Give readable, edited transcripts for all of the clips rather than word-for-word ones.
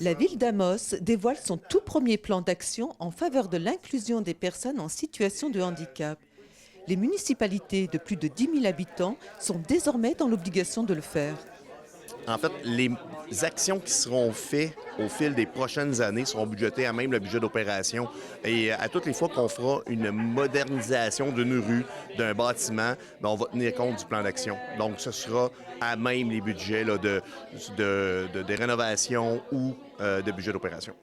La ville d'Amos dévoile son tout premier plan d'action en faveur de l'inclusion des personnes en situation de handicap. Les municipalités de plus de 10 000 habitants sont désormais dans l'obligation de le faire. En fait, les actions qui seront faites au fil des prochaines années seront budgétées à même le budget d'opération. Et à toutes les fois qu'on fera une modernisation d'une rue, d'un bâtiment, bien, on va tenir compte du plan d'action. Donc, ce sera à même les budgets là, des rénovations ou de budget d'opération.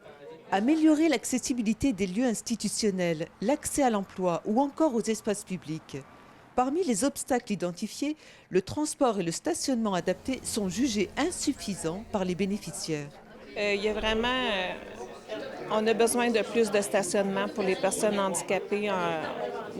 Améliorer l'accessibilité des lieux institutionnels, l'accès à l'emploi ou encore aux espaces publics. Parmi les obstacles identifiés, le transport et le stationnement adapté sont jugés insuffisants par les bénéficiaires. Il y a vraiment, on a besoin de plus de stationnement pour les personnes handicapées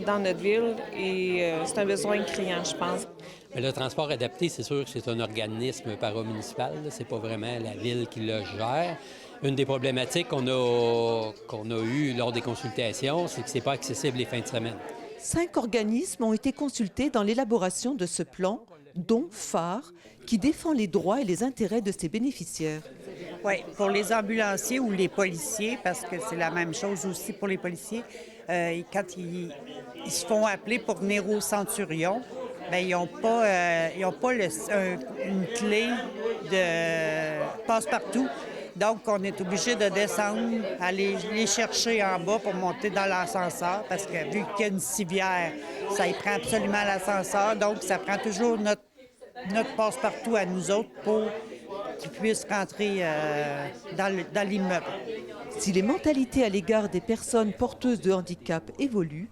dans notre ville et c'est un besoin criant, je pense. Mais le transport adapté, c'est sûr que c'est un organisme paramunicipal, c'est pas vraiment la ville qui le gère. Une des problématiques qu'on a eues lors des consultations, c'est que c'est pas accessible les fins de semaine. 5 organismes ont été consultés dans l'élaboration de ce plan, dont Phare, qui défend les droits et les intérêts de ses bénéficiaires. Oui, pour les ambulanciers ou les policiers, parce que c'est la même chose aussi pour les policiers, quand ils se font appeler pour venir au Centurion, bien, ils n'ont pas une clé de passe-partout. Donc, on est obligé de descendre, aller les chercher en bas pour monter dans l'ascenseur, parce que vu qu'il y a une civière, ça y prend absolument l'ascenseur. Donc, ça prend toujours notre passe-partout à nous autres pour qu'ils puissent rentrer dans l'immeuble. Si les mentalités à l'égard des personnes porteuses de handicap évoluent,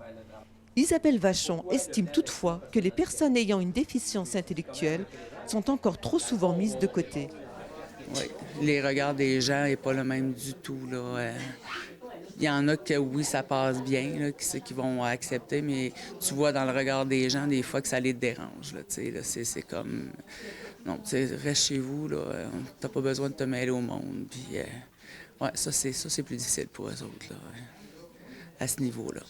Isabelle Vachon estime toutefois que les personnes ayant une déficience intellectuelle sont encore trop souvent mises de côté. Oui, les regards des gens n'est pas le même du tout, là. Il y en a que oui, ça passe bien, là, qui vont accepter, mais tu vois dans le regard des gens, des fois, que ça les dérange. Là, c'est comme... Non, reste chez vous, là, t'as pas besoin de te mêler au monde. Puis, ouais, ça, c'est plus difficile pour eux autres, là, à ce niveau-là.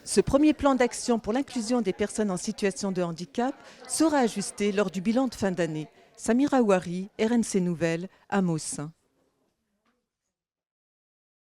Ce premier plan d'action pour l'inclusion des personnes en situation de handicap sera ajusté lors du bilan de fin d'année. Samira Ouari, RNC Nouvelles, Amos.